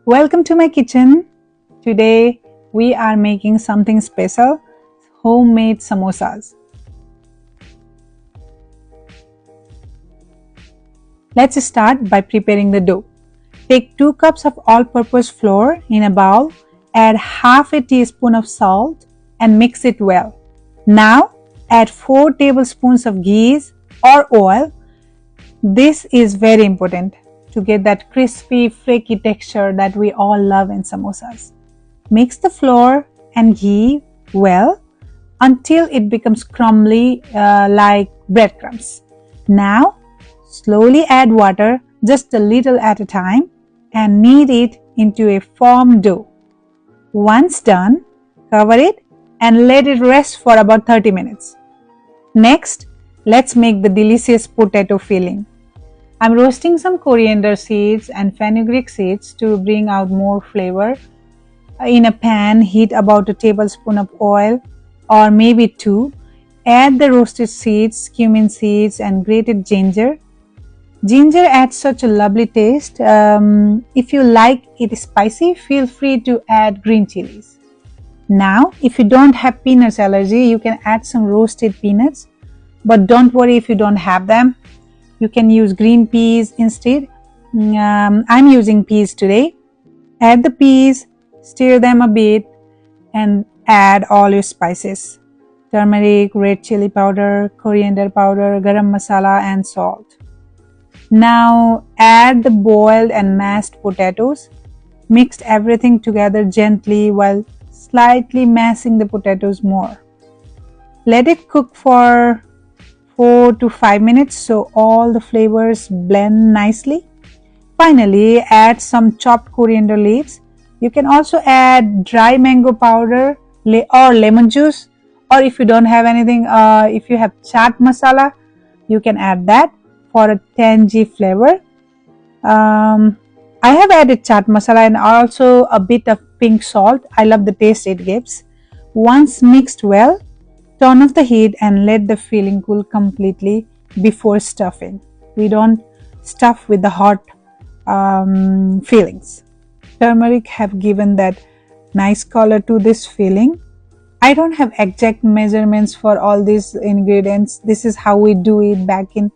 Welcome to my kitchen. Today we are making something special, homemade samosas. Let's start by preparing the dough. Take 2 cups of all-purpose flour in a bowl, add half a teaspoon of salt and mix it well. Now add 4 tablespoons of ghee or oil. This is very important to get that crispy, flaky texture that we all love in samosas. Mix the flour and ghee well until it becomes crumbly like breadcrumbs. Now slowly add water just a little at a time and knead it into a firm dough. Once done, cover it and let it rest for about 30 minutes. Next, let's make the delicious potato filling. I'm roasting some coriander seeds and fenugreek seeds to bring out more flavor. In a pan, heat about a tablespoon of oil or maybe 2. Add the roasted seeds, cumin seeds and grated ginger. Ginger adds such a lovely taste. If you like it spicy, feel free to add green chilies. Now, if you don't have peanuts allergy, you can add some roasted peanuts. But don't worry if you don't have them. You can use green peas instead. I'm using peas today. Add the peas, stir them a bit and add all your spices. Turmeric, red chili powder, coriander powder, garam masala and salt. Now add the boiled and mashed potatoes. Mix everything together gently while slightly mashing the potatoes more. Let it cook for 4 to 5 minutes so all the flavors blend nicely. Finally, add some chopped coriander leaves. You can also add dry mango powder or lemon juice, or if you don't have anything, if you have chaat masala, you can add that for a tangy flavor. I have added chaat masala and also a bit of pink salt. I love the taste it gives. Once mixed well, turn off the heat and let the filling cool completely before stuffing. We don't stuff with the hot fillings. Turmeric have given that nice color to this filling. I don't have exact measurements for all these ingredients. This is how we do it back in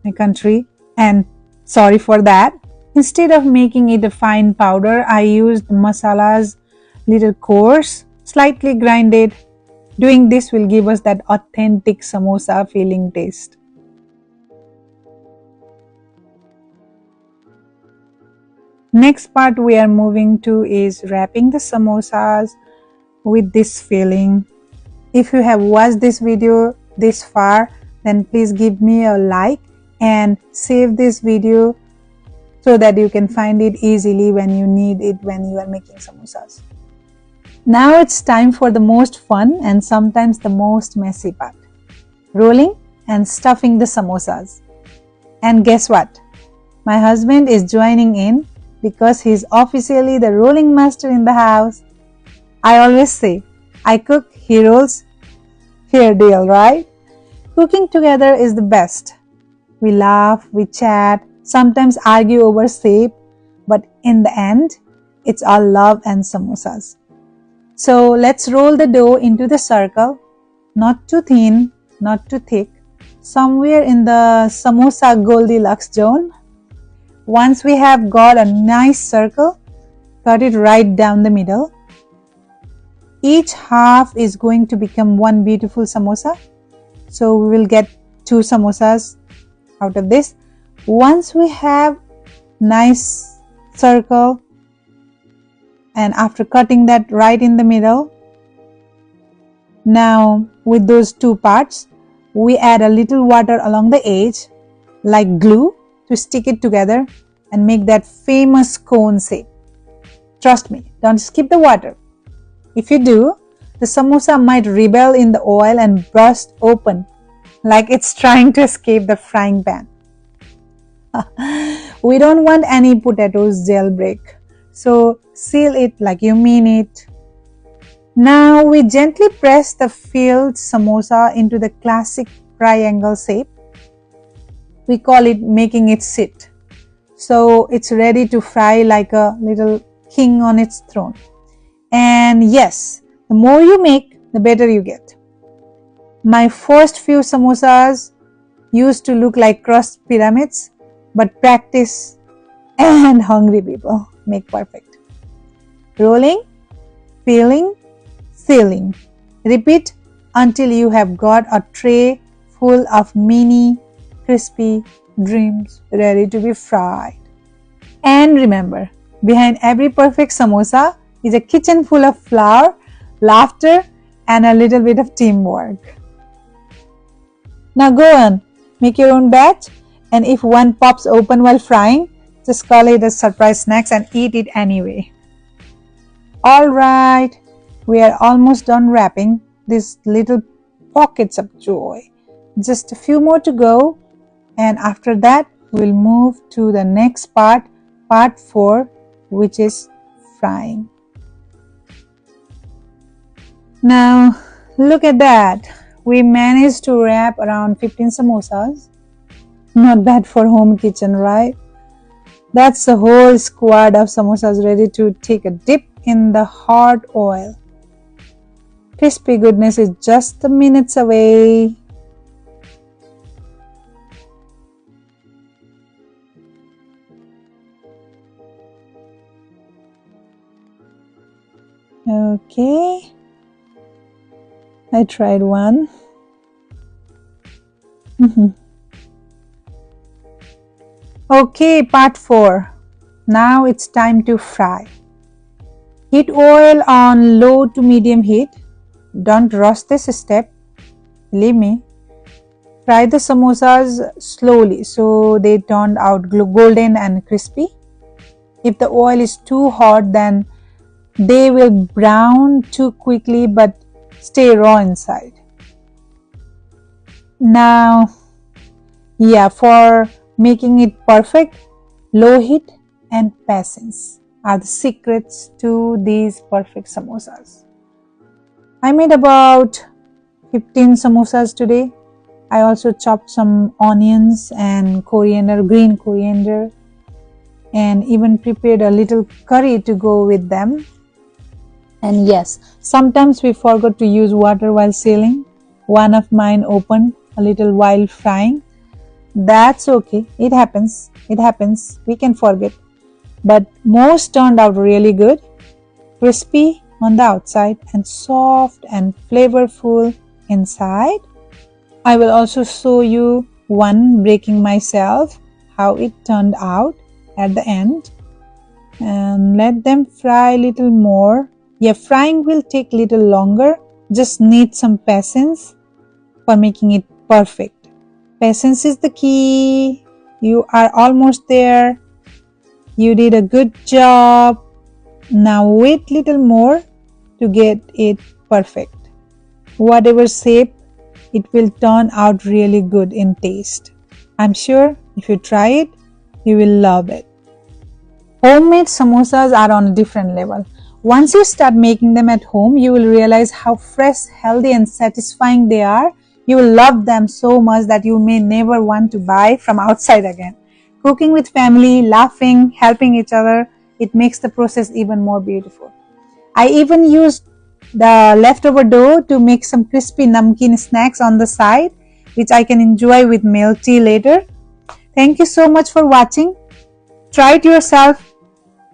my country, and sorry for that. Instead of making it a fine powder, I used masalas little coarse, slightly grinded. Doing this will give us that authentic samosa feeling taste. Next part we are moving to is wrapping the samosas with this filling. If you have watched this video this far, then please give me a like and save this video so that you can find it easily when you need it when you are making samosas. Now it's time for the most fun and sometimes the most messy part. Rolling and stuffing the samosas. And guess what? My husband is joining in because he's officially the rolling master in the house. I always say, I cook, he rolls, fair deal, right? Cooking together is the best. We laugh, we chat, sometimes argue over shape, but in the end, it's all love and samosas. So let's roll the dough into the circle, not too thin, not too thick, somewhere in the samosa Goldilocks zone. Once we have got a nice circle, cut it right down the middle. Each half is going to become one beautiful samosa. So we will get 2 samosas out of this. Once we have nice circle, and after cutting that right in the middle, now with those 2 parts, we add a little water along the edge like glue to stick it together and make that famous cone shape. Trust me, don't skip the water. If you do, the samosa might rebel in the oil and burst open like it's trying to escape the frying pan. We don't want any potatoes jailbreak. So seal it like you mean it. Now we gently press the filled samosa into the classic triangle shape. We call it making it sit. So it's ready to fry like a little king on its throne. And yes, the more you make, the better you get. My first few samosas used to look like crust pyramids, but practice and hungry people make perfect. Rolling, peeling, sealing. Repeat until you have got a tray full of mini crispy dreams ready to be fried. And remember, behind every perfect samosa is a kitchen full of flour, laughter, and a little bit of teamwork. Now go on, make your own batch, and if one pops open while frying, just call it a surprise snack and eat it anyway. Alright, we are almost done wrapping these little pockets of joy. Just a few more to go, and after that we'll move to the next part, part 4, which is frying. Now look at that, we managed to wrap around 15 samosas. Not bad for home kitchen, right? That's a whole squad of samosas ready to take a dip in the hot oil. Crispy goodness is just the minutes away. Okay, I tried one. Okay, part 4. Now it's time to fry. Heat oil on low to medium heat. Don't rush this step. Believe me. Fry the samosas slowly so they turn out golden and crispy. If the oil is too hot, then they will brown too quickly but stay raw inside. Now, for making it perfect, low heat and patience are the secrets to these perfect samosas. I made about 15 samosas today. I also chopped some onions and coriander, green coriander, and even prepared a little curry to go with them. And yes, sometimes we forgot to use water while sealing. One of mine opened a little while frying. That's okay. It happens. We can forget. But most turned out really good. Crispy on the outside and soft and flavorful inside. I will also show you one breaking myself, how it turned out at the end. And let them fry a little more. Frying will take a little longer. Just need some patience for making it perfect. Patience is the key. You are almost there. You did a good job. Now wait little more to get it perfect. Whatever shape, it will turn out really good in taste. I'm sure if you try it, you will love it. Homemade samosas are on a different level. Once you start making them at home, you will realize how fresh, healthy and satisfying they are. You will love them so much that you may never want to buy from outside again. Cooking with family, laughing, helping each other, it makes the process even more beautiful. I even used the leftover dough to make some crispy namkeen snacks on the side, which I can enjoy with milk tea later. Thank you so much for watching. Try it yourself.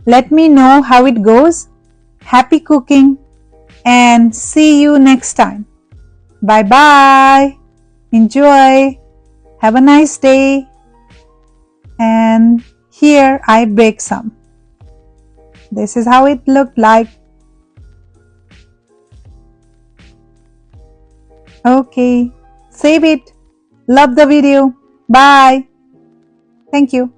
Let me know how it goes. Happy cooking and see you next time. Bye bye. Enjoy. Have a nice day. And here I bake some. This is how it looked like. Okay, save it. Love the video. Bye. Thank you.